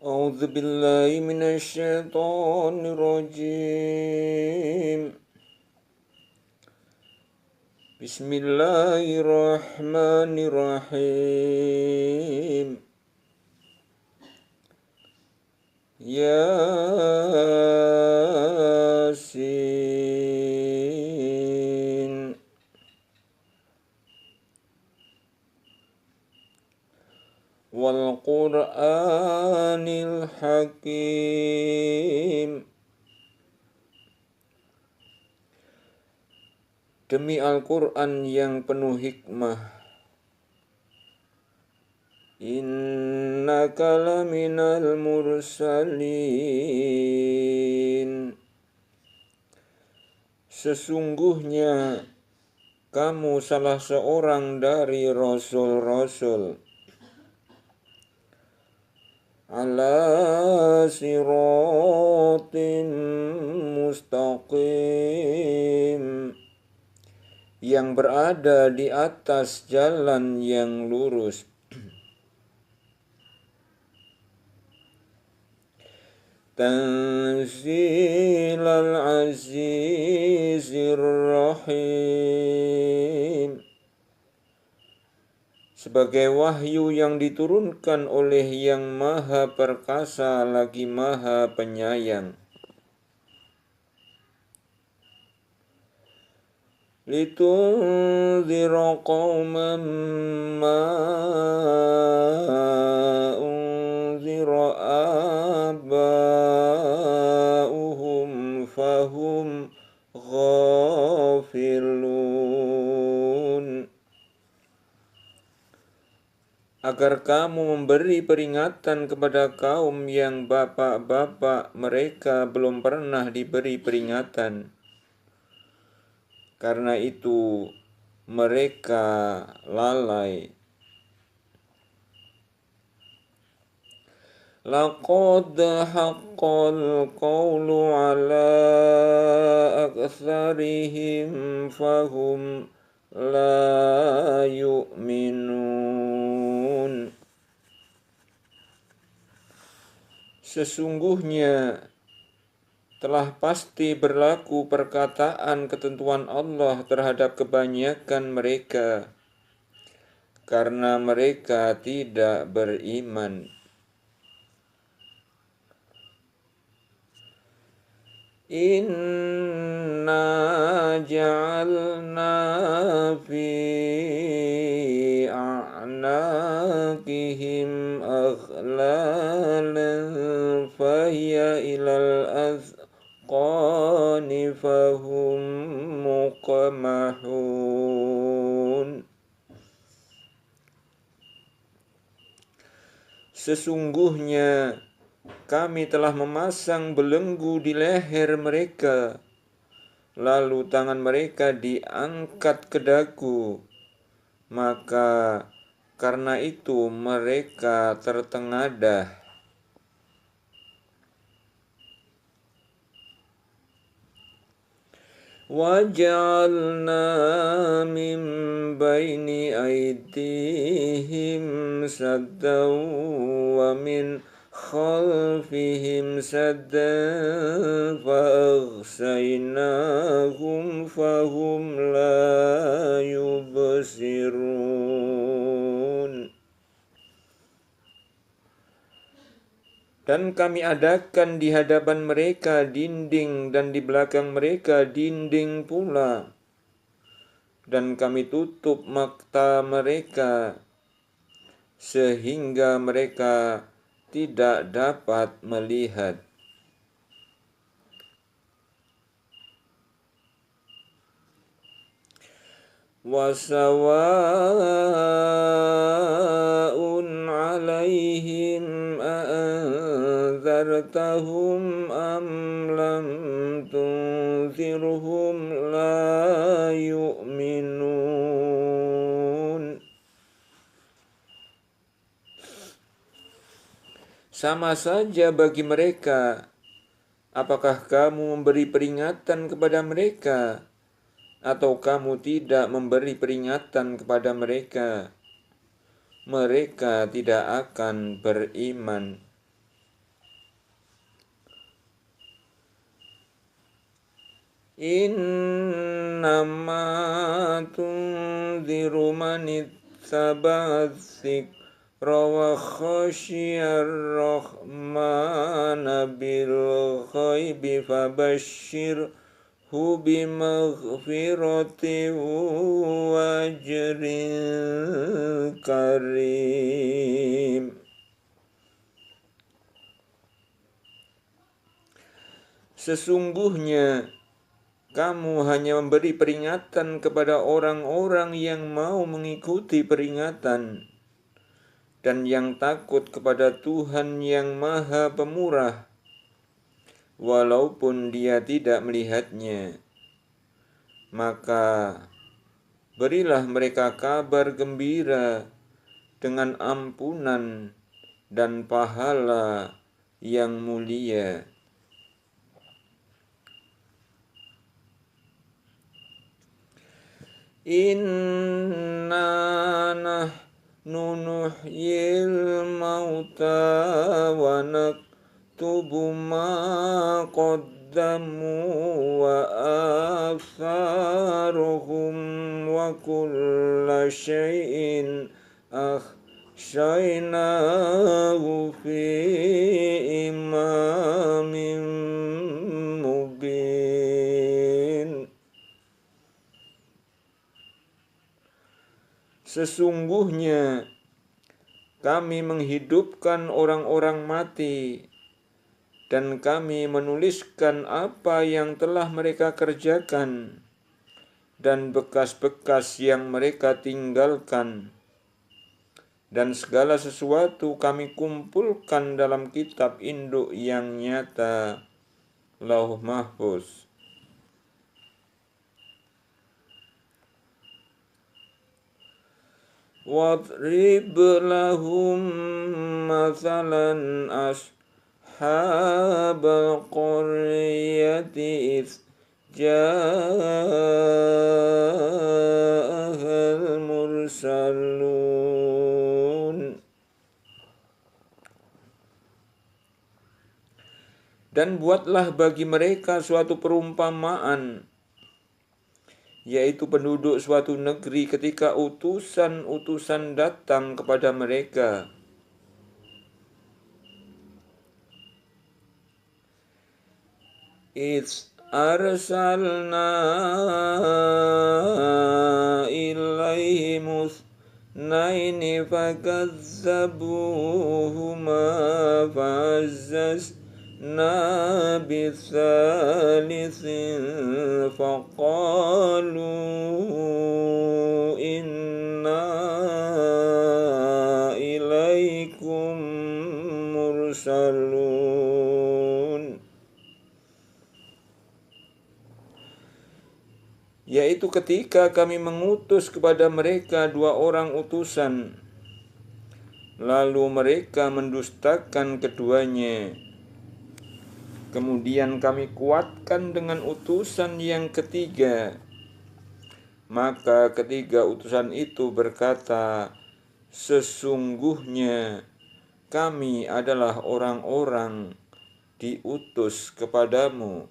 أعوذ بالله من الشيطان الرجيم. بسم الله الرحمن الرحيم. ياسين والقرآن الحكيم. Demi Al-Quran yang penuh hikmah. Innaka laminal mursalin. Sesungguhnya kamu salah seorang dari rasul-rasul. Ala siratim mustaqim, yang berada di atas jalan yang lurus. Tanzilal azizir rahim, sebagai wahyu yang diturunkan oleh yang maha perkasa lagi maha penyayang. Litunzira qauman ma unzira aba'uhum fahum ghafilun, agar kamu memberi peringatan kepada kaum yang bapak-bapak mereka belum pernah diberi peringatan. Karena itu mereka lalai. Laqad haqqal qawlu ala aktsarihim fahum la yu'minun. Sesungguhnya telah pasti berlaku perkataan ketentuan Allah terhadap kebanyakan mereka, karena mereka tidak beriman. Inna ja'alna fi a'naqihim aghlalan fahiya ilal azqani fahum muqmahun. Sesungguhnya kami telah memasang belenggu di leher mereka, lalu tangan mereka diangkat ke dagu, maka karena itu mereka tertengadah. وَجَعَلْنَا مِنْ بَيْنِ أَيْدِيهِمْ سَدًّا وَمِنْ خَلْفِهِمْ سَدًّا فَأَغْشَيْنَاهُمْ فَهُمْ لَا يُبْصِرُونَ. Dan kami adakan di hadapan mereka dinding dan di belakang mereka dinding pula. Dan kami tutup mata mereka sehingga mereka tidak dapat melihat. Wasawa'un 'alaihim a'anzartahum am lam tunzirhum la yu'minun. Sama saja bagi mereka, apakah kamu memberi peringatan kepada mereka atau kamu tidak memberi peringatan kepada mereka, mereka tidak akan beriman. Innama tunziru man ittaba'a dzikra wa khasyiyar rahmana bil ghaibi fabashshirhu bimaghfiratin wa ajrin karim. Sesungguhnya kamu hanya memberi peringatan kepada orang-orang yang mau mengikuti peringatan dan yang takut kepada Tuhan yang Maha Pemurah, walaupun dia tidak melihatnya. Maka berilah mereka kabar gembira dengan ampunan dan pahala yang mulia. Inna nahnu nuhyil mauta wa naktubu ma qaddamu wa atharuhum wa kulla syai'in akhshainahu fi imamin mubin. Sesungguhnya kami menghidupkan orang-orang mati dan kami menuliskan apa yang telah mereka kerjakan dan bekas-bekas yang mereka tinggalkan, dan segala sesuatu kami kumpulkan dalam kitab induk yang nyata, Lauh Mahfuz. Wadrib lahum mathalan ashabal qaryati idh ja'ahal mursalun. Dan buatlah bagi mereka suatu perumpamaan, yaitu penduduk suatu negeri ketika utusan-utusan datang kepada mereka. Idz arsalna ilaihim itsnaini fakazzabuhuma fa'azzazna bitsalitsin faqalu inna ilaikum mursalun. Yaitu ketika kami mengutus kepada mereka 2 orang utusan, lalu mereka mendustakan keduanya. Kemudian kami kuatkan dengan utusan yang ketiga. Maka ketiga utusan itu berkata, sesungguhnya kami adalah orang-orang diutus kepadamu.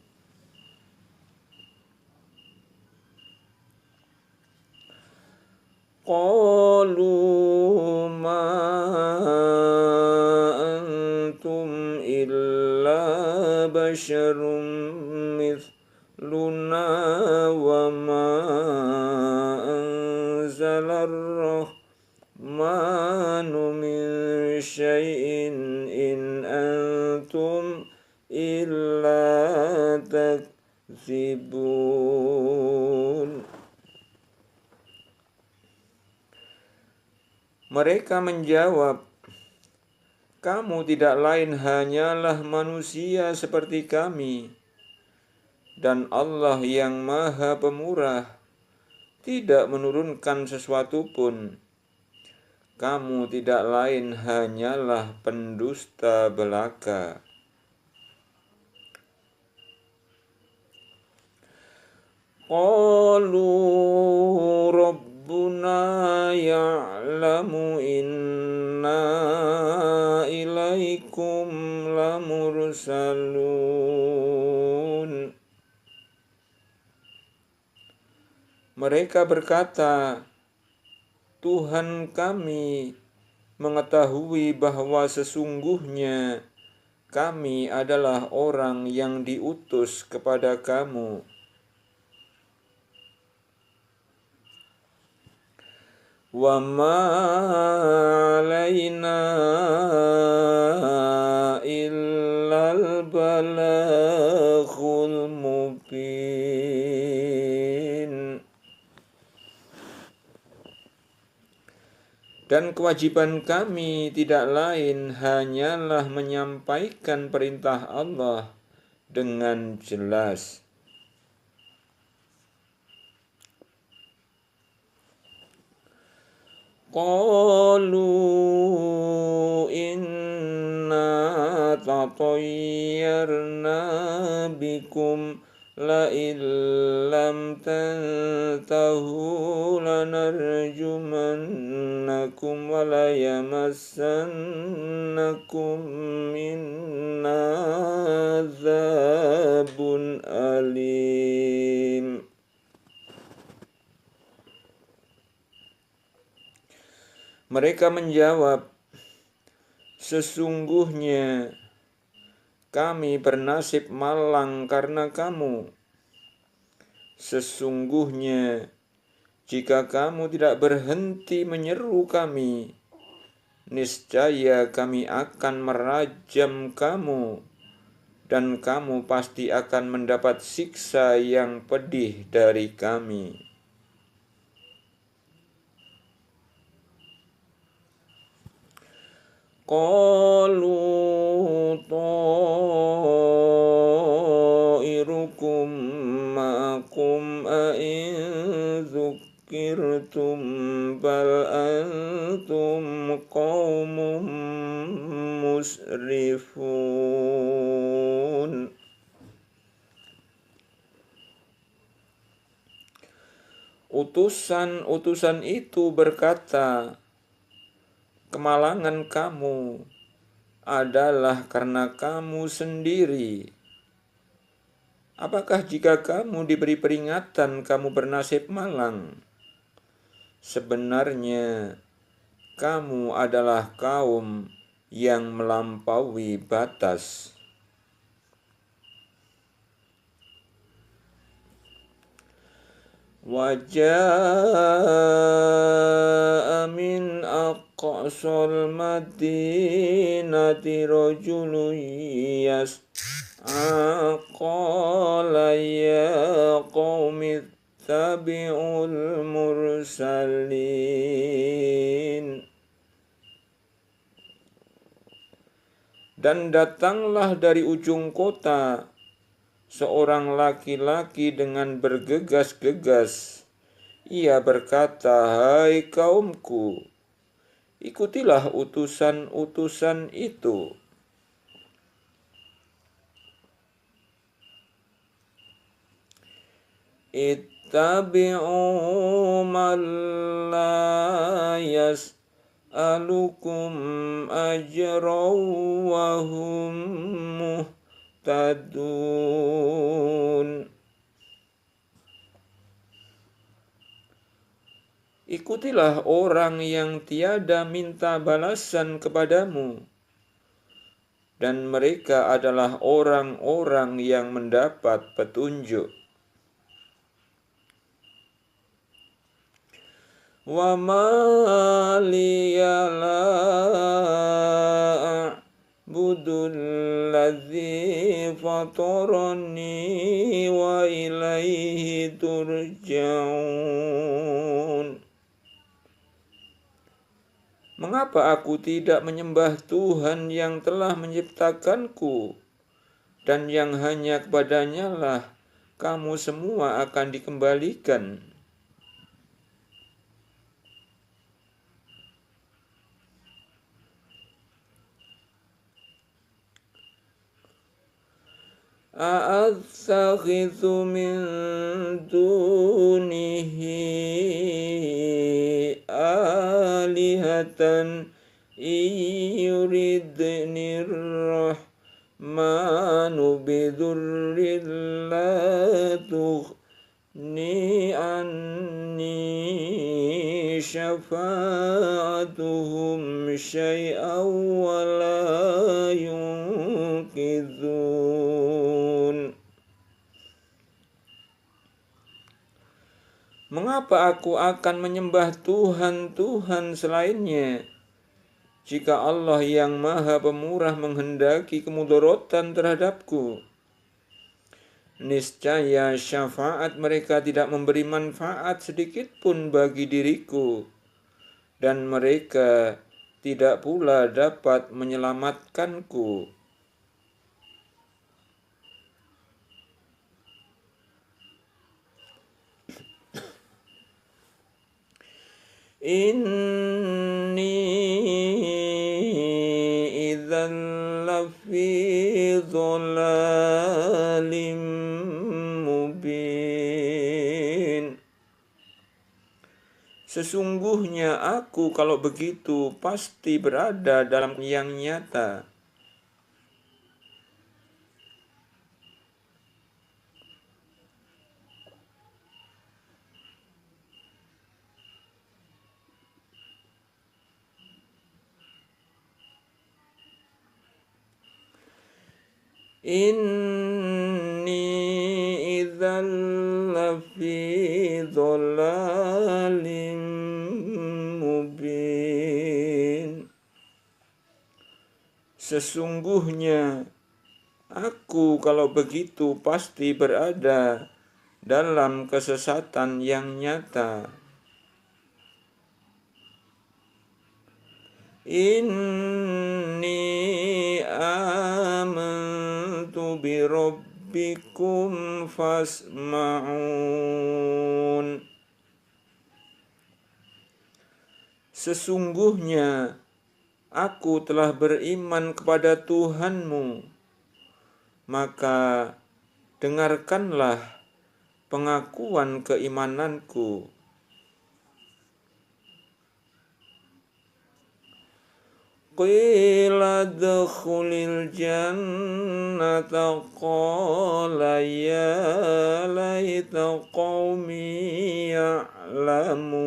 Qalu ma antum illa basyarum mithluna wa ma anzalar rahmanu min syai'in in antum illa takdzibun. Mereka menjawab, kamu tidak lain hanyalah manusia seperti kami, dan Allah yang Maha Pemurah tidak menurunkan sesuatu pun. Kamu tidak lain hanyalah pendusta belaka. Qalu Rabbuna ya'lamu inna ilaikum lamursalun. Mereka berkata, Tuhan kami mengetahui bahwa sesungguhnya kami adalah orang yang diutus kepada kamu. Wa ma alaina illal balaghul mubin. Dan kewajiban kami tidak lain hanyalah menyampaikan perintah Allah dengan jelas. Qalu inna tatayyarna bikum la illam tantahu lanarjumannakum wa la yamassannakum minna adzabun alim. Mereka menjawab, sesungguhnya kami bernasib malang karena kamu. Sesungguhnya jika kamu tidak berhenti menyeru kami, niscaya kami akan merajam kamu, dan kamu pasti akan mendapat siksa yang pedih dari kami. Qalu ta'irukum ma'akum a'in dzukirtum bal antum qaumun musrifun. Utusan-utusan itu berkata, kemalangan kamu adalah karena kamu sendiri. Apakah jika kamu diberi peringatan kamu bernasib malang? Sebenarnya kamu adalah kaum yang melampaui batas. Wajaa min aqsal madinati rajulun yas'a qala ya qaumi ittabi'ul mursalin. Dan datanglah dari ujung kota seorang laki-laki dengan bergegas-gegas. Ia berkata, hai kaumku, ikutilah utusan-utusan itu. Ittabi'u man la yas'alukum ajran wa hum muhtadun. Ikutilah orang yang tiada minta balasan kepadamu, dan mereka adalah orang-orang yang mendapat petunjuk. Wa ma liya la a'budul ladzi fatarani wa ilaihi turja'un. Mengapa aku tidak menyembah Tuhan yang telah menciptakanku, dan yang hanya kepadanya lah kamu semua akan dikembalikan? A'attakhidhu min dunihi alihatan yuridni rahmanu bidurrin la tughni anni تغني شفاعتهم شيئا ولا ينقذون. Mengapa aku akan menyembah Tuhan-Tuhan selainnya, jika Allah yang Maha Pemurah menghendaki kemudaratan terhadapku? Niscaya syafaat mereka tidak memberi manfaat sedikit pun bagi diriku, dan mereka tidak pula dapat menyelamatkanku. Inni idzan lafi dhalalim mubin. Sesungguhnya aku kalau begitu pasti berada dalam yang nyata. Inni idzan lafi dhalalim mubin. Sesungguhnya aku kalau begitu pasti berada dalam kesesatan yang nyata. Inni amantu bi rabbikum fasma'un. Sesungguhnya aku telah beriman kepada Tuhanmu, maka dengarkanlah pengakuan keimananku. Qila dkhulil jannata qala ya laita qaumi ya'lamun.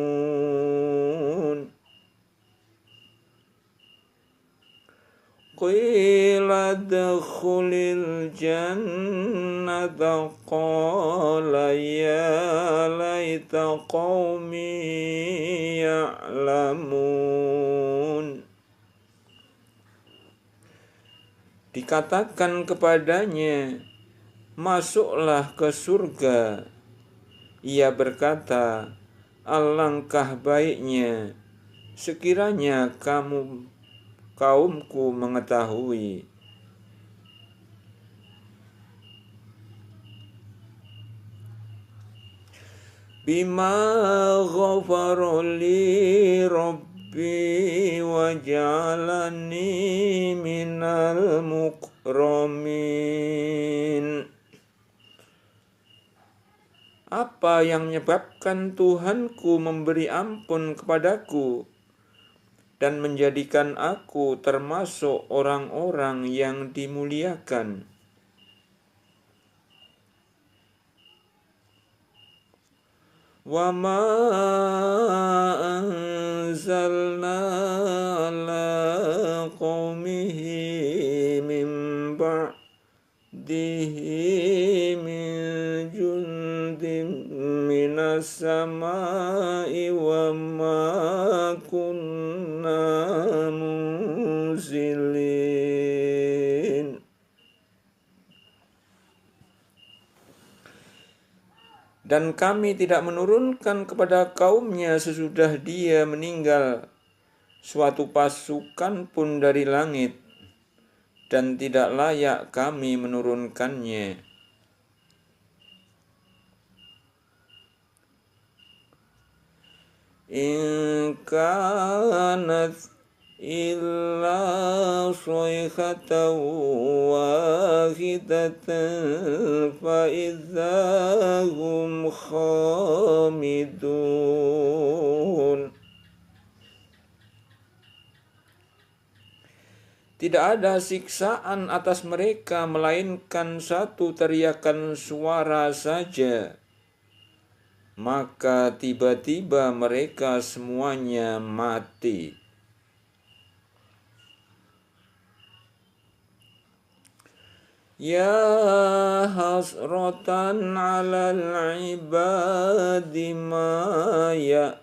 Qila dkhulil jannata qala ya laita qaumi ya'lamun. Dikatakan kepadanya, masuklah ke surga. Ia berkata, alangkah baiknya sekiranya kaumku mengetahui. Bima ghafara li Rabbi wa ja'alani minal mukramin. Apa yang menyebabkan Tuhanku memberi ampun kepadaku dan menjadikan aku termasuk orang-orang yang dimuliakan. Wa ma anzalna ala qaumihi min ba'dihi min jundin minas samai wa ma kunna munzilin. Dan kami tidak menurunkan kepada kaumnya sesudah dia meninggal suatu pasukan pun dari langit, dan tidak layak kami menurunkannya. In kanat illa sayhatan wahidatan fa idzahum khamidun. Tidak ada siksaan atas mereka melainkan satu teriakan suara saja, maka tiba-tiba mereka semuanya mati. Ya hasratan 'alal ibadi ma ya'tihim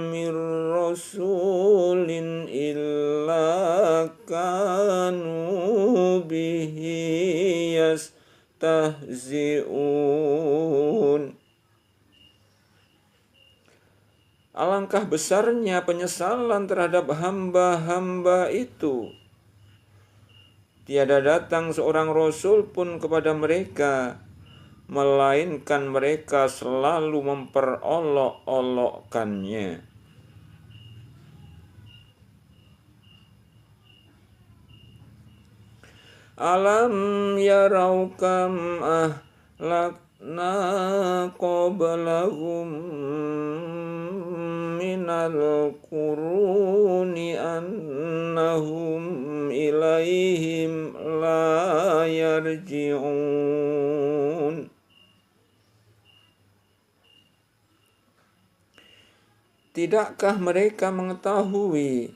mir rasulin illa kanu bihi yastahzi'un. Alangkah besarnya penyesalan terhadap hamba-hamba itu. Tiada datang seorang rasul pun kepada mereka, melainkan mereka selalu memperolok-olokkannya. Alam yarau kam ahlakna qablahum minal quruni annahum ilaihim la yarji'un. Tidakkah mereka mengetahui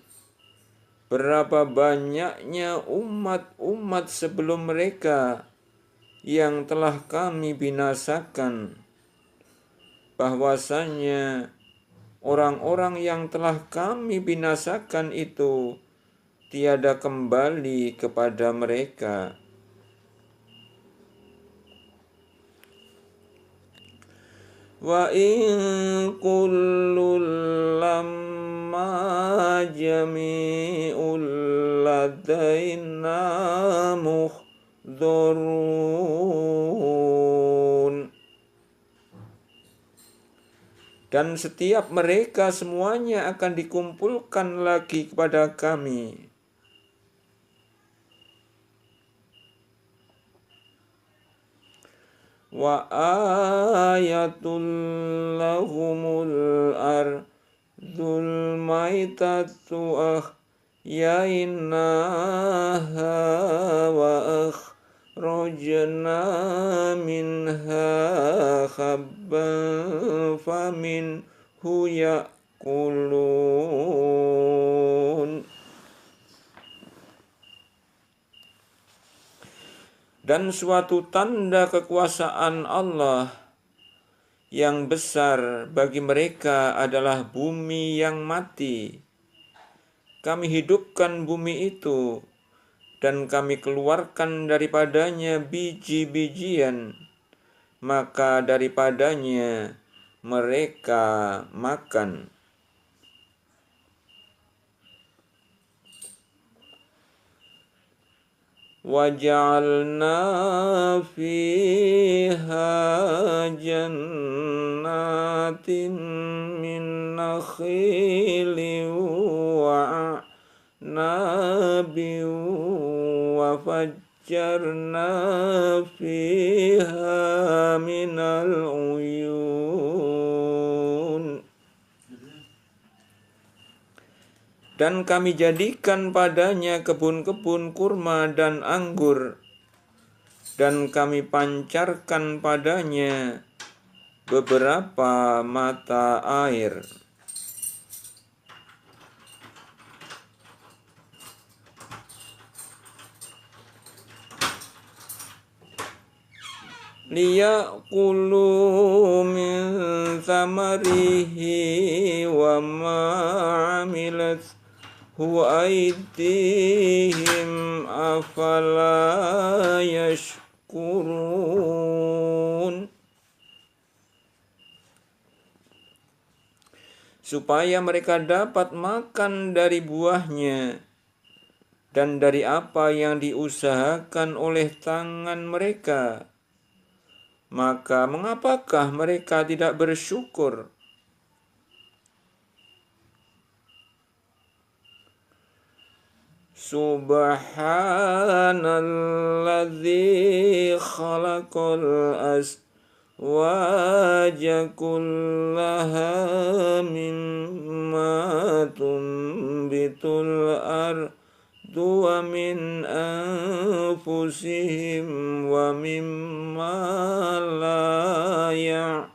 berapa banyaknya umat-umat sebelum mereka yang telah kami binasakan, bahwasanya orang-orang yang telah kami binasakan itu tiada kembali kepada mereka. Wa in kullul lamma jami'ul ladaina muhdharun. Dan setiap mereka semuanya akan dikumpulkan lagi kepada kami. Wa ayatul lahumul ardul maitatu ahyainaha wa akhrajna minha habban faminhu ya'kulun. Dan suatu tanda kekuasaan Allah yang besar bagi mereka adalah bumi yang mati. Kami hidupkan bumi itu dan kami keluarkan daripadanya biji-bijian, maka daripadanya mereka makan. وَجَعَلْنَا فِيهَا جَنَّاتٍ مِّن نَخِيلٍ وَأَعْنَابٍ وَفَجَّرْنَا فِيهَا مِنَ الْعُيُونِ. Dan kami jadikan padanya kebun-kebun kurma dan anggur, dan kami pancarkan padanya beberapa mata air. Liya'kulu min thamarihi wa ma'amilat aydihim afala yashkurun. Supaya mereka dapat makan dari buahnya dan dari apa yang diusahakan oleh tangan mereka. Maka mengapakah mereka tidak bersyukur? Subhanalladzi khalaqal azwaja kullaha mimma tumbitul ardu ومن أنفسهم ومما لا يعلمون.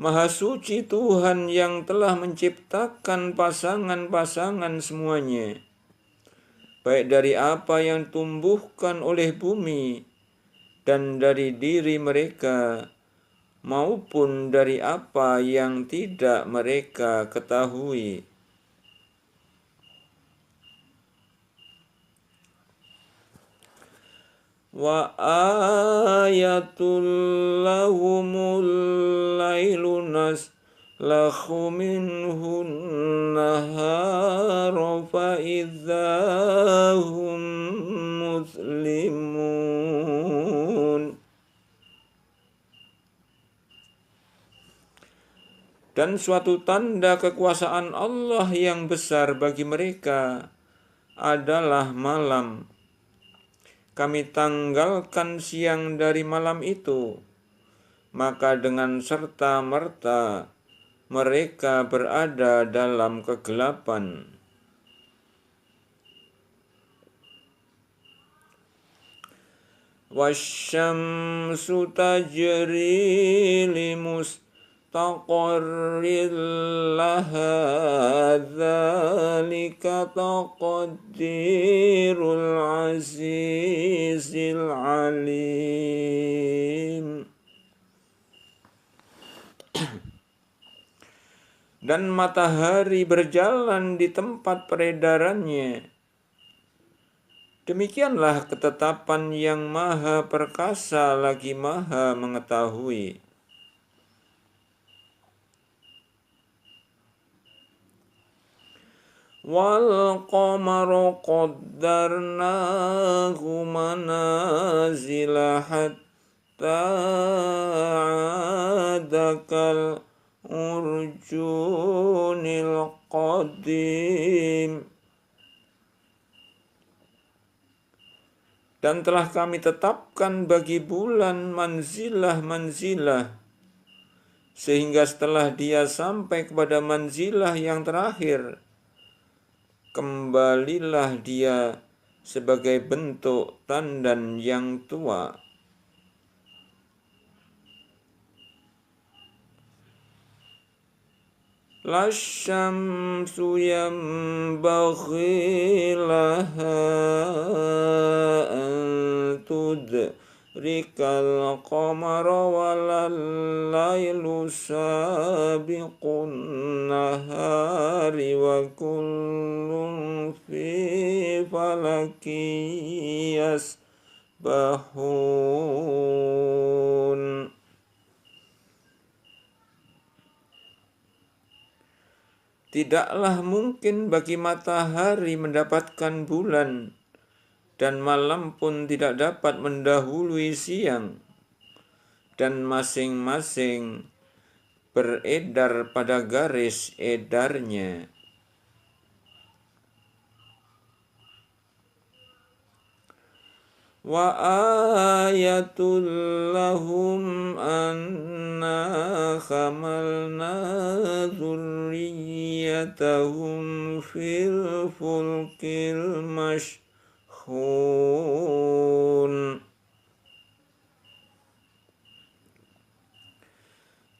Maha suci Tuhan yang telah menciptakan pasangan-pasangan semuanya, baik dari apa yang tumbuhkan oleh bumi dan dari diri mereka, maupun dari apa yang tidak mereka ketahui. Wa ayatul lahumul lailu naslakhu minhun nahara fa idzahum muslimun. Dan suatu tanda kekuasaan Allah yang besar bagi mereka adalah malam. Kami tanggalkan siang dari malam itu, maka dengan serta-merta mereka berada dalam kegelapan. Wasyamsu tajri limustaqarril laha dzalika taqdirul azizil alim. Dan matahari berjalan di tempat peredarannya. Demikianlah ketetapan yang maha perkasa lagi maha mengetahui. Wal qamaru qaddarnahu manazila hatta adakal urjunil qadim. Dan telah kami tetapkan bagi bulan manzilah-manzilah, sehingga setelah dia sampai kepada manzilah yang terakhir, kembalilah dia sebagai bentuk tandan yang tua. La syamsu yanbaghi laha an tudrikal qamara walal lailu sabiqun nahari wa kullun fi falaki yasbahun. Tidaklah mungkin bagi matahari mendapatkan bulan, dan malam pun tidak dapat mendahului siang, dan masing-masing beredar pada garis edarnya. Wa ayatul lahum anna hamalna dzurriyyatahum fil fulkil mashhun.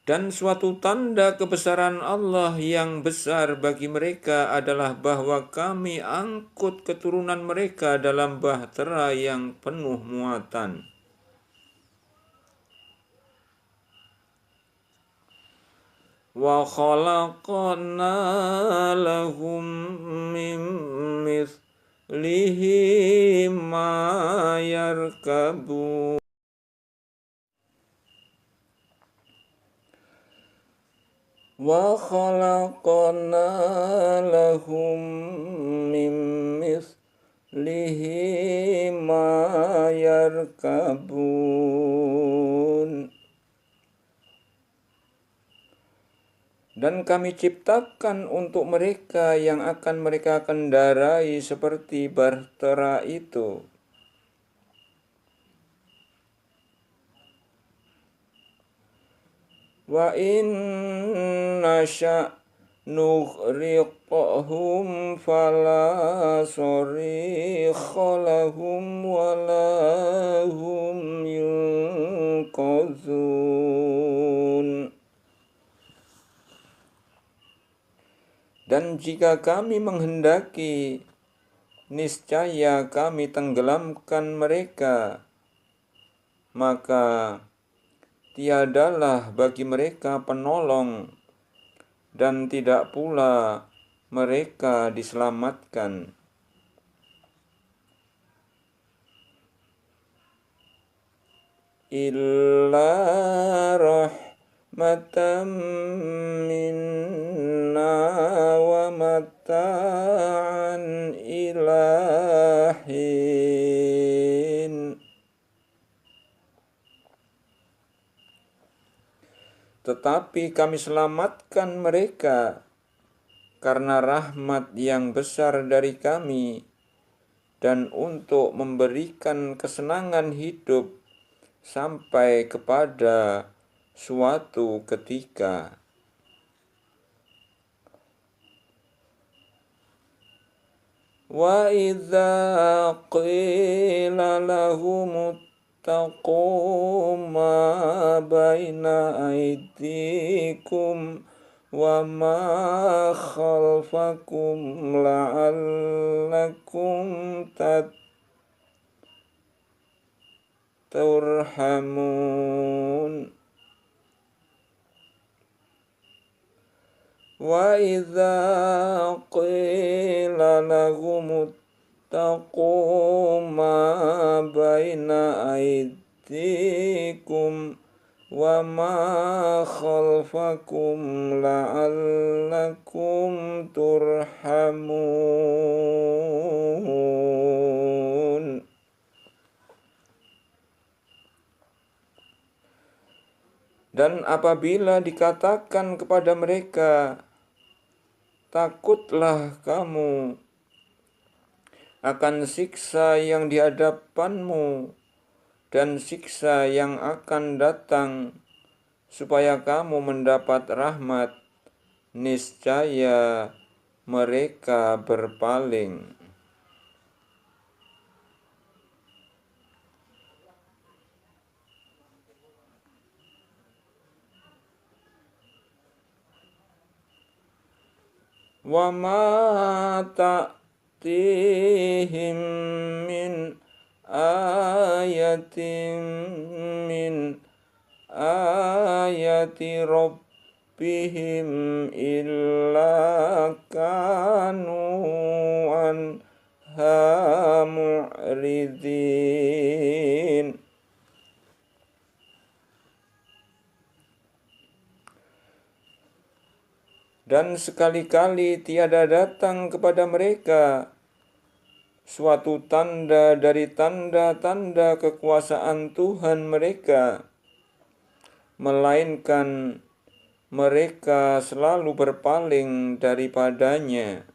Dan suatu tanda kebesaran Allah yang besar bagi mereka adalah bahwa kami angkut keturunan mereka dalam bahtera yang penuh muatan. Wa khalaqna lahum min mithlihi ma yarkabun. Wa khalaqna lahum min mithlihi ma yarkabun. Dan kami ciptakan untuk mereka yang akan mereka kendarai seperti bahtera itu. Wa in nasya' nughriqhum fala sarikha lahum wala hum yunqazun. Dan jika kami menghendaki, niscaya kami tenggelamkan mereka, maka tiadalah bagi mereka penolong dan tidak pula mereka diselamatkan. Illa rahmatan minna wa mata'an ilahin. Tetapi kami selamatkan mereka karena rahmat yang besar dari kami dan untuk memberikan kesenangan hidup sampai kepada suatu ketika. Wa idza qila lahum ittaqu ma baina aydikum wa ma khalfakum la'allakum turhamun. Wa idza qila lahum ittaqu ma baina aydikum wa ma khalfakum la'allakum turhamun. Dan apabila dikatakan kepada mereka, takutlah kamu akan siksa yang di hadapanmu dan siksa yang akan datang, supaya kamu mendapat rahmat, niscaya mereka berpaling. Wa ma ta'tihim min ayatin min ayati rabbihim illa kanu anha mu'ridin. Dan sekali-kali tiada datang kepada mereka suatu tanda dari tanda-tanda kekuasaan Tuhan mereka, melainkan mereka selalu berpaling daripadanya.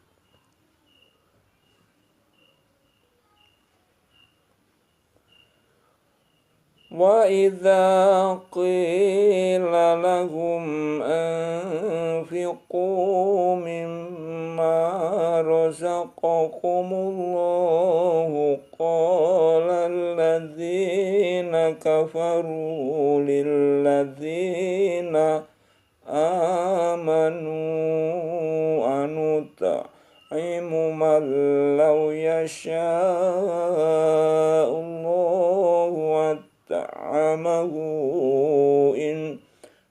Wa idza qila lahum anfiqu mimma razaqakumullahu qala alladzina kafaru lilladzina amanu anut'imu man law yasha'ullahu ta'amahu in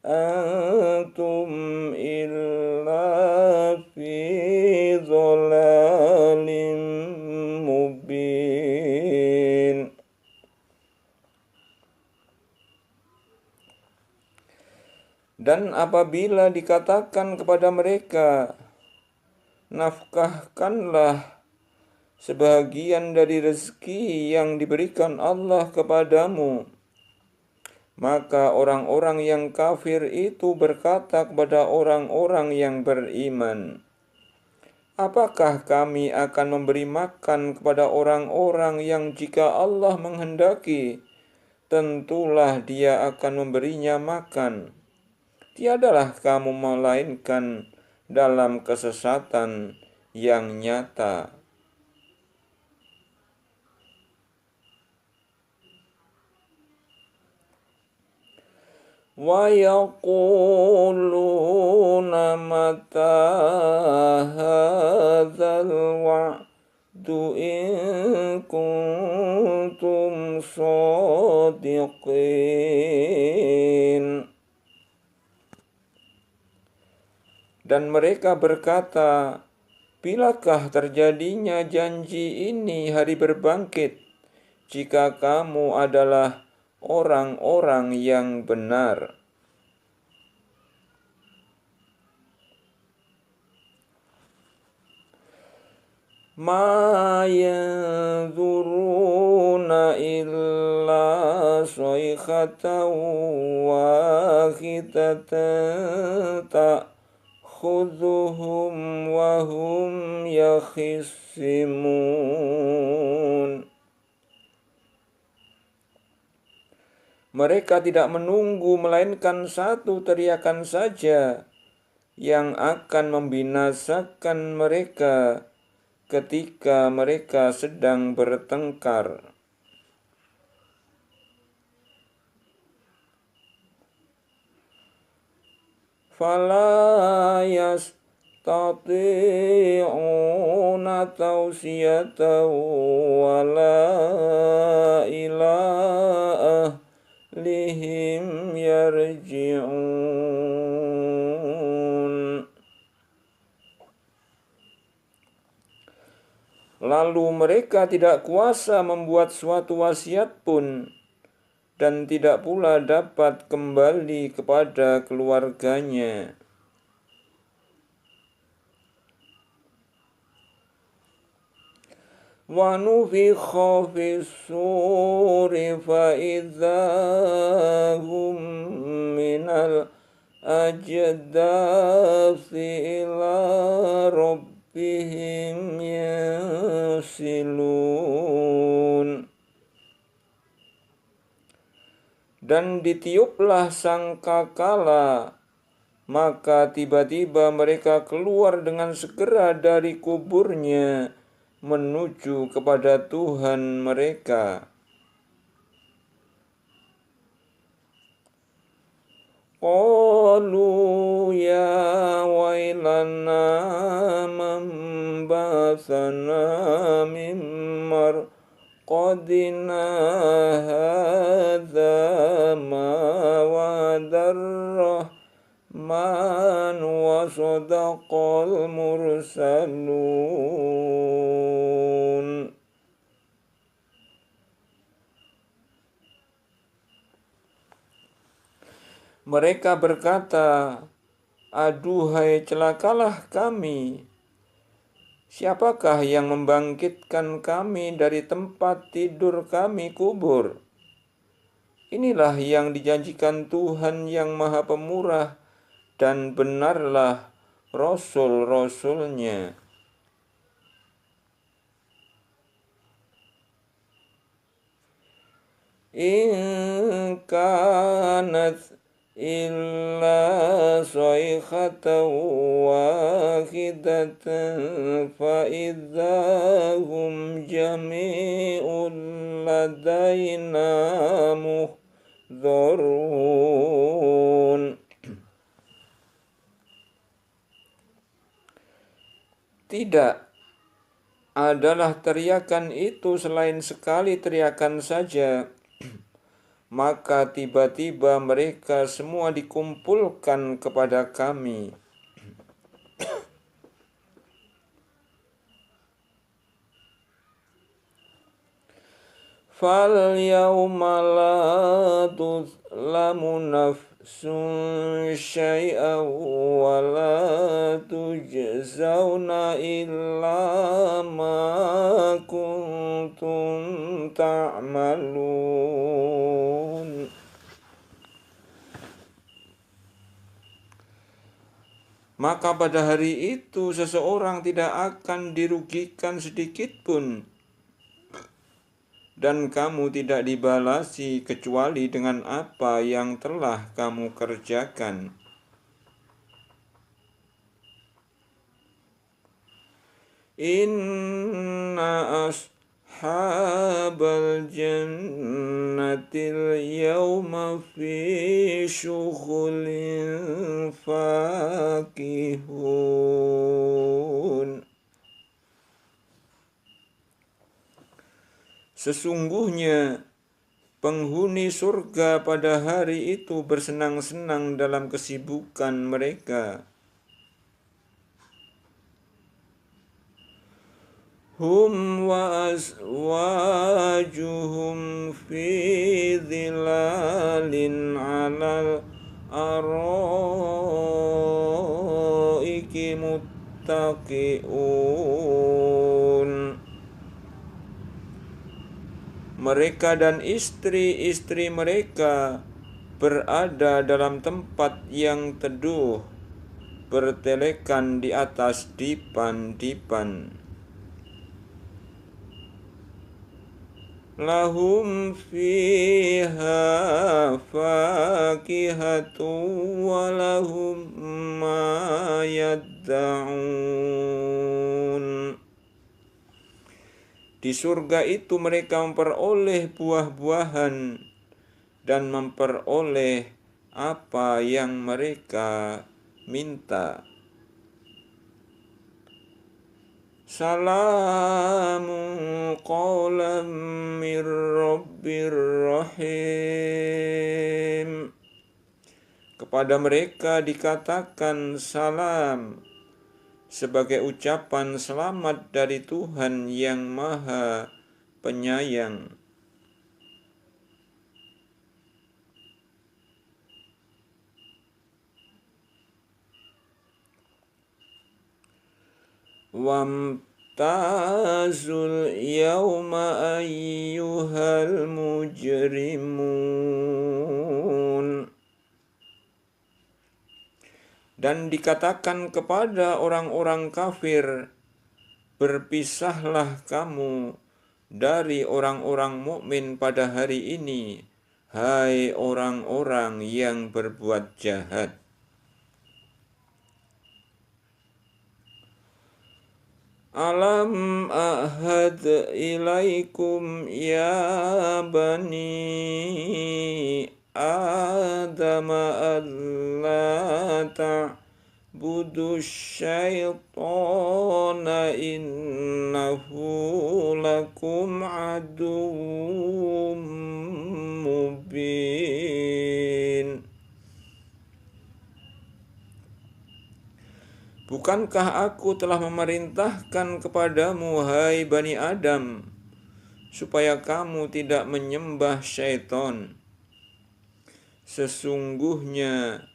antum illa fi dhalalim mubin. Dan apabila dikatakan kepada mereka, nafkahkanlah sebahagian dari rezeki yang diberikan Allah kepadamu, maka orang-orang yang kafir itu berkata kepada orang-orang yang beriman, apakah kami akan memberi makan kepada orang-orang yang jika Allah menghendaki, tentulah Dia akan memberinya makan. tiadalah kamu melainkan dalam kesesatan yang nyata. Wa yaquluna mata hadzal wa'du in kuntum shadiqin. Dan mereka berkata, bilakah terjadinya janji ini hari berbangkit, jika kamu adalah orang-orang yang benar? Ma yanzuruna illa sayhatan wahidatan ta'khudhuhum wa hum yakhisimun. Mereka tidak menunggu melainkan satu teriakan saja yang akan membinasakan mereka ketika mereka sedang bertengkar. Fala yastati'una tawsiyatan wala ila ahlihim yarji'un. Lalu mereka tidak kuasa membuat suatu wasiat pun, dan tidak pula dapat kembali kepada keluarganya. Wa nufikha fis-suri fa idza hum minal ajdasi ila rabbihim yasilun. Dan ditiuplah sangkakala, maka tiba-tiba mereka keluar dengan segera dari kuburnya menuju kepada Tuhan mereka. Qalu ya wailana man ba'athana min marqadina hadza ma wa'adar rahman wa sadaqal mursalun. Mereka berkata, aduhai celakalah kami. Siapakah yang membangkitkan kami dari tempat tidur kami kubur? Inilah yang dijanjikan Tuhan yang Maha Pemurah, dan benarlah Rasul-Rasulnya. In kanat illa sayhatan wahidatan fa idza hum jami'un ladaina muhdharun. Tidak adalah teriakan itu selain sekali teriakan saja, maka tiba-tiba mereka semua dikumpulkan kepada kami. Fal yawma la tuzlamu nafsun syai'an wa la tujzauna illa ma kuntum ta'malun. Maka pada hari itu seseorang tidak akan dirugikan sedikit pun, dan kamu tidak dibalasi kecuali dengan apa yang telah kamu kerjakan. Inna ashabal jannatil yawma fi syughulin fakihun. Sesungguhnya penghuni surga pada hari itu bersenang-senang dalam kesibukan mereka. Hum wa azwajuhum fi dhilalin alal araiki muttaqi'un. Mereka dan istri-istri mereka berada dalam tempat yang teduh, bertelekan di atas dipan-dipan. Lahum fiha fakihatun wa lahum ma yadda'un. Di surga itu mereka memperoleh buah-buahan dan memperoleh apa yang mereka minta. Salamun qawlan mir rabbir rahim. Kepada mereka dikatakan salam sebagai ucapan selamat dari Tuhan yang Maha Penyayang. Wamtazul yawma ayyuhal mujrimun. Dan dikatakan kepada orang-orang kafir, berpisahlah kamu dari orang-orang mukmin pada hari ini, hai orang-orang yang berbuat jahat. Alam ahad ilaikum ya bani Adam alla ta'budu syaitana innahu lakum aduwwum mubin. Bukankah aku telah memerintahkan kepadamu, hai Bani Adam, supaya kamu tidak menyembah syaitan? Sesungguhnya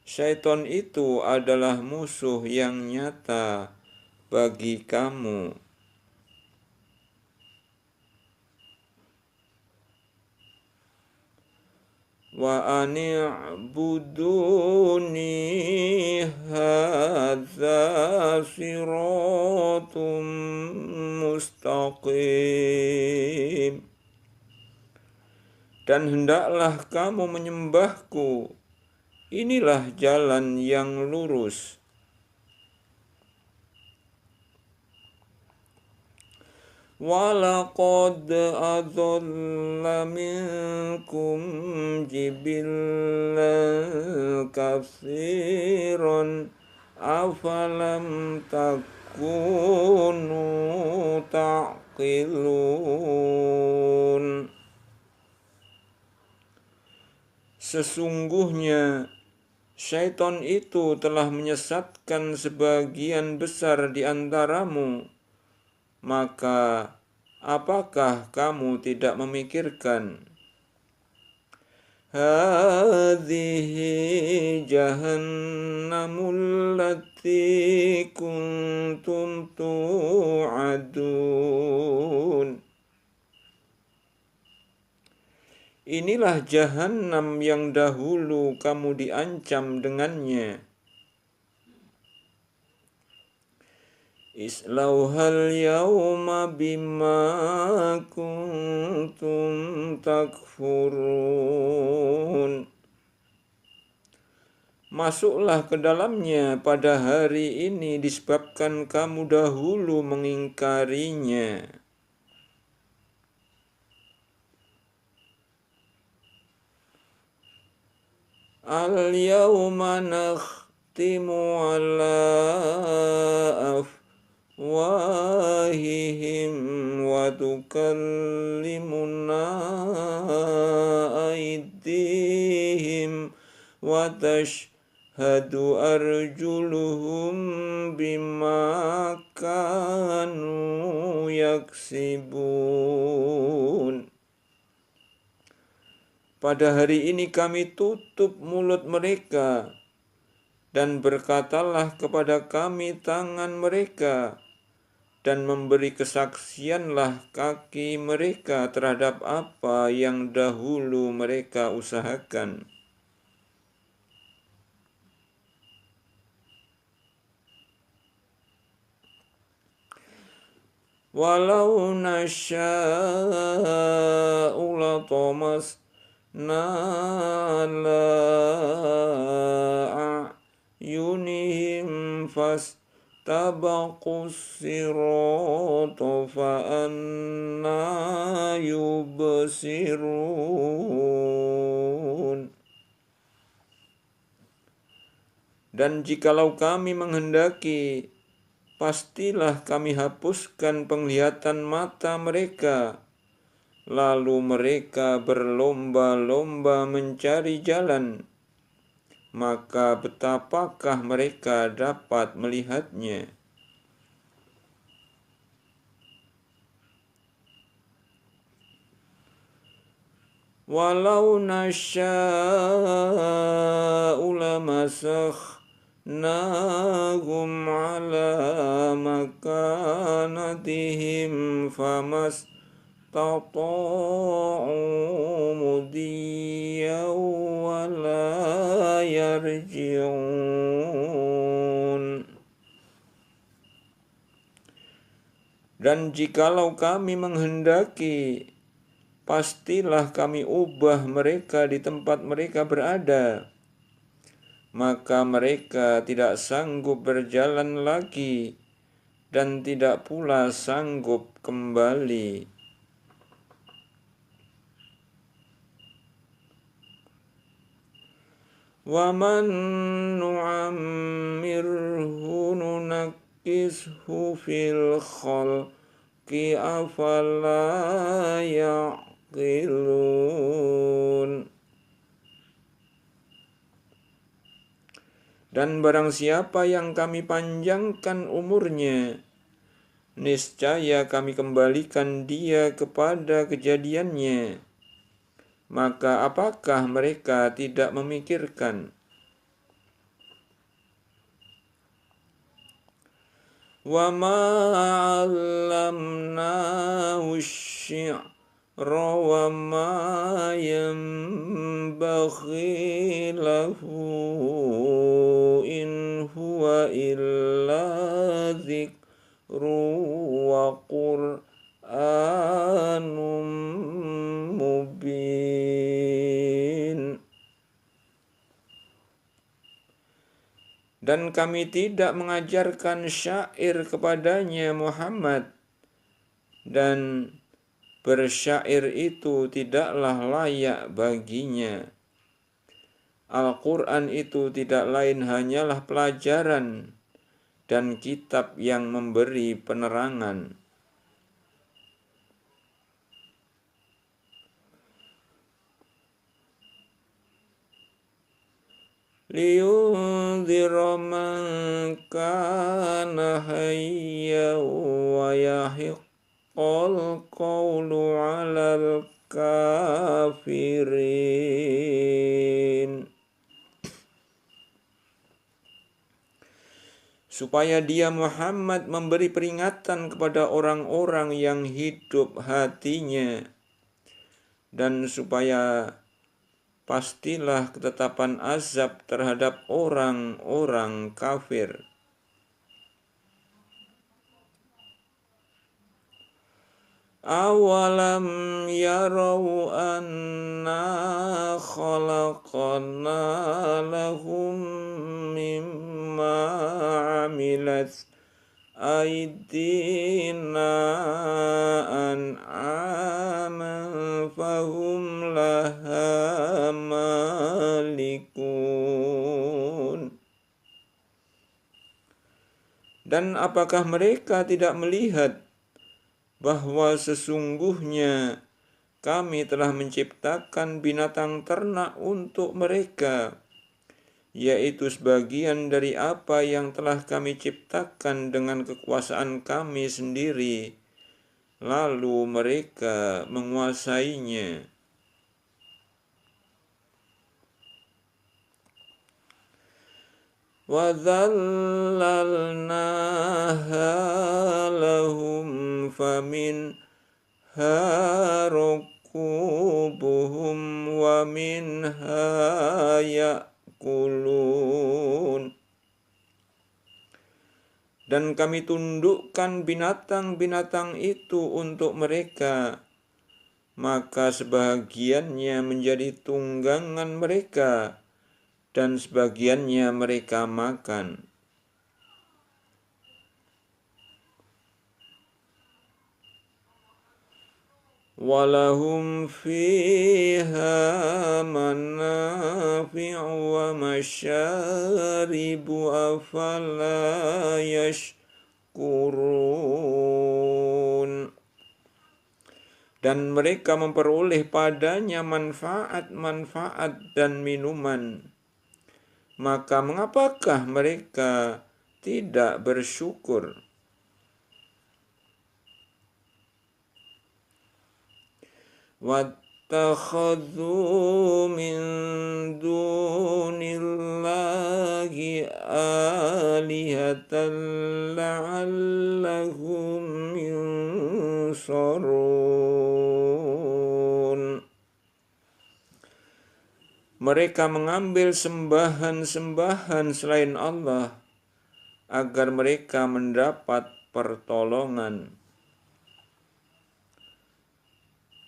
syaitan itu adalah musuh yang nyata bagi kamu. Wa ani'buduni hadza siratum mustaqim. Dan hendaklah kamu menyembahku, inilah jalan yang lurus. Walaqad adalla minkum jibillan katsiran afalam takunu taqilun. Sesungguhnya syaitan itu telah menyesatkan sebagian besar di antaramu. Maka apakah kamu tidak memikirkan? Hadhihi jahannamul lati kuntum tu'adun. Inilah jahannam yang dahulu kamu diancam dengannya. Islauhal yawma bima kuntum takfurun. Masuklah ke dalamnya pada hari ini disebabkan kamu dahulu mengingkarinya. Al-yawma nakhtimu ala afwahihim wa tukallimuna aydihim wa tashhadu arjuluhum bima kanu yaksibun. Pada hari ini kami tutup mulut mereka, dan berkatalah kepada kami tangan mereka, dan memberi kesaksianlah kaki mereka terhadap apa yang dahulu mereka usahakan. Walau nasya'u latamas nala a'yunihim fastabaqus sirata fa'anna yubsirun. Dan jikalau kami menghendaki, pastilah kami hapuskan penglihatan mata mereka, lalu mereka berlomba-lomba mencari jalan, maka betapakah mereka dapat melihatnya? Walau nasya'u lamasahnahum ala makanatihim famastata'u mudiyan wa la yarji'un. Dan jikalau kami menghendaki, pastilah kami ubah mereka di tempat mereka berada, maka mereka tidak sanggup berjalan lagi dan tidak pula sanggup kembali. Wa man nu'ammirhu nunakkishu fil khalqi afala ya'qilun. Dan barang siapa yang kami panjangkan umurnya, niscaya kami kembalikan dia kepada kejadiannya. Maka apakah mereka tidak memikirkan? Wa ma 'allamnahu asy-syi'ra wa ma yanbaghi lahu in huwa illa dzikru wa qur'anum mubin. Dan kami tidak mengajarkan syair kepadanya Muhammad, dan bersyair itu tidaklah layak baginya. Al-Quran itu tidak lain hanyalah pelajaran dan kitab yang memberi penerangan. Liyunzira man kana hayya wa yahiqqal qawlu 'alal kafirin. Supaya dia Muhammad memberi peringatan kepada orang-orang yang hidup hatinya, dan supaya pastilah ketetapan azab terhadap orang-orang kafir. Awalam yarau anna khalaqna lahum hamilat aidina an'aman fahum laha malikun. Dan apakah mereka tidak melihat bahwa sesungguhnya kami telah menciptakan binatang ternak untuk mereka, yaitu sebagian dari apa yang telah kami ciptakan dengan kekuasaan kami sendiri, lalu mereka menguasainya. وَذَلَّلْنَاهَا لَهُمْ فَمِنْهَا رَكُوبُهُمْ وَمِنْهَا يَأْكُلُونَ. Dan kami tundukkan binatang-binatang itu untuk mereka, maka sebahagiannya menjadi tunggangan mereka, dan sebagiannya mereka makan. Walahum fiha manafi'u wa masyaribu afala yashkurun. Dan mereka memperoleh padanya manfaat-manfaat dan minuman. Maka mengapakah mereka tidak bersyukur? Wattakhadhu min dunillahi alihatan la'allahum yunsarun. Mereka mengambil sembahan-sembahan selain Allah agar mereka mendapat pertolongan.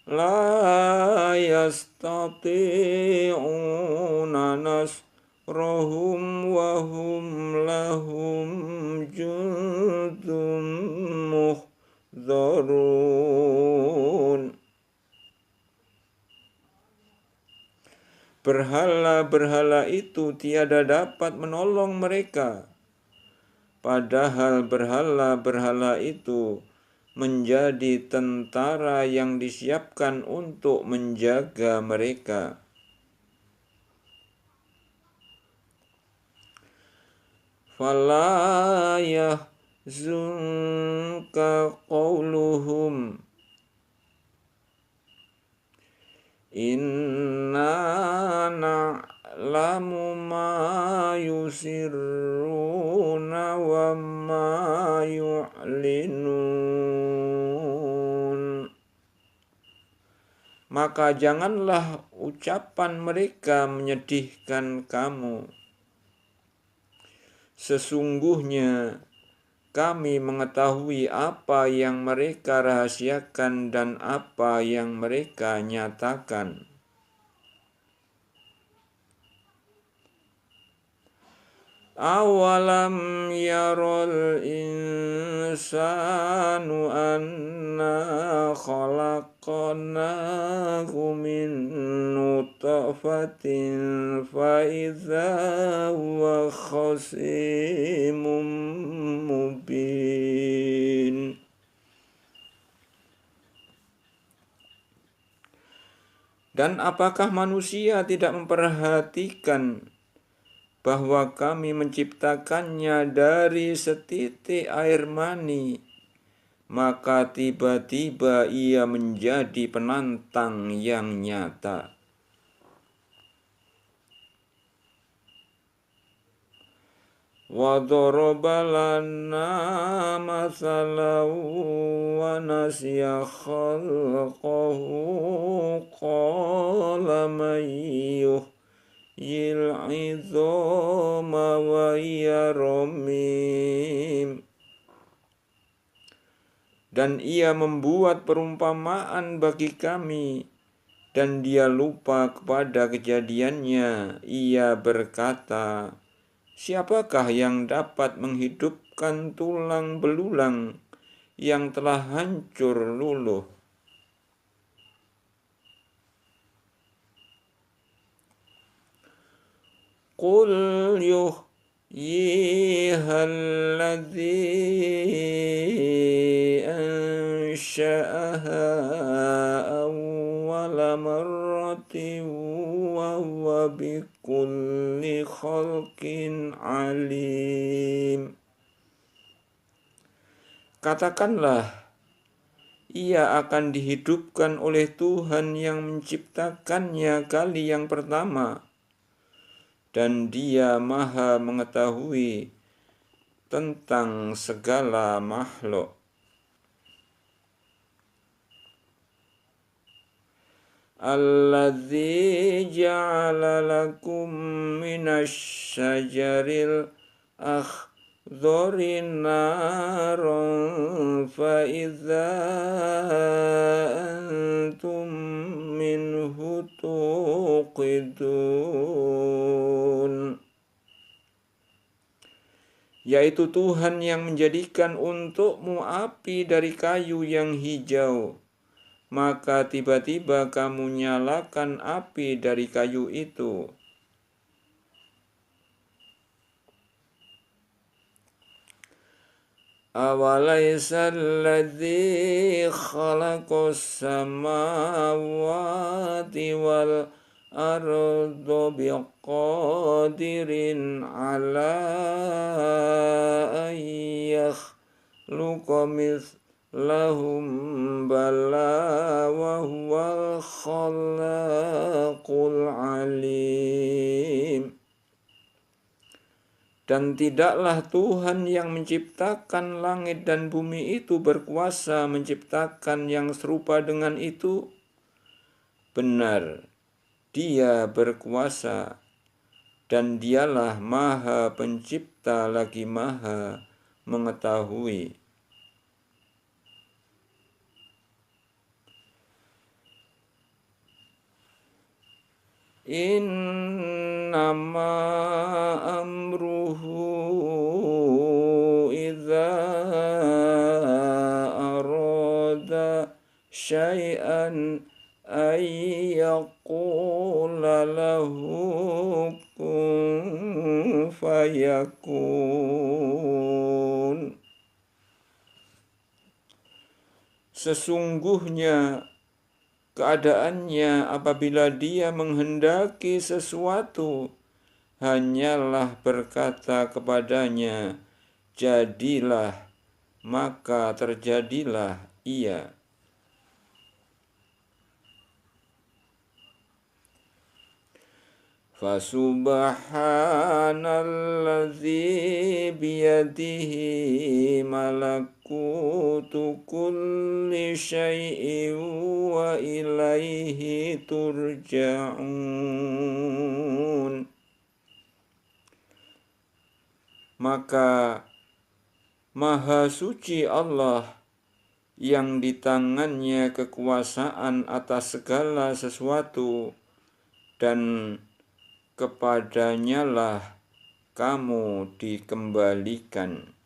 La yastati'una nasrahum wa hum lahum jundum muhdharun. Berhala-berhala itu tiada dapat menolong mereka, padahal berhala-berhala itu menjadi tentara yang disiapkan untuk menjaga mereka. Fala yahzunka qawluhum inna na'lamu ma yusirruna wa ma yu'linun. Maka janganlah ucapan mereka menyedihkan kamu. Sesungguhnya kami mengetahui apa yang mereka rahasiakan dan apa yang mereka nyatakan. Awalam yarul insanu anna khalaqnahu min nutfatin fa idza huwa khasimun mubin. Dan apakah manusia tidak memperhatikan bahwa kami menciptakannya dari setitik air mani, maka tiba-tiba ia menjadi penantang yang nyata. Wa daraba lana mathalan wa nasiya khalqahu qala man yil'idhama wa yaramim. Dan ia membuat perumpamaan bagi kami, dan dia lupa kepada kejadiannya. Ia berkata, siapakah yang dapat menghidupkan menghidupkan tulang belulang yang telah hancur luluh. Qul yuhyiha alladzi ansha'aha awwala marratin wa huwa bikulli khalqin alim. Katakanlah, ia akan dihidupkan oleh Tuhan yang menciptakannya kali yang pertama, dan Dia Maha mengetahui tentang segala makhluk. Alladzi ja'ala lakum minasy-syajaril akhdari naran fa idza antum minhu tuqidun. Yaitu Tuhan yang menjadikan untukmu api dari kayu yang hijau, maka tiba-tiba kamu nyalakan api dari kayu itu. Awalaysa alladzi khalaqas samawati wal arda biqadirin ala an yakhluqa lahum bala wa huwal khallaqul alim. Dan tidaklah Tuhan yang menciptakan langit dan bumi itu berkuasa menciptakan yang serupa dengan itu? Benar, Dia berkuasa, dan Dialah Maha Pencipta lagi Maha Mengetahui. Innama amruhu idza arada syai'an ay yaqula lahu kun fayakun. Sesungguhnya keadaannya apabila Dia menghendaki sesuatu, hanyalah berkata kepadanya, jadilah, maka terjadilah ia. Fasubhanalladzi biyadihi malakutu kulli syai'in wa ilaihi turja'un. Maka Maha Suci Allah yang di tangannya kekuasaan atas segala sesuatu, dan kepadanyalah kamu dikembalikan.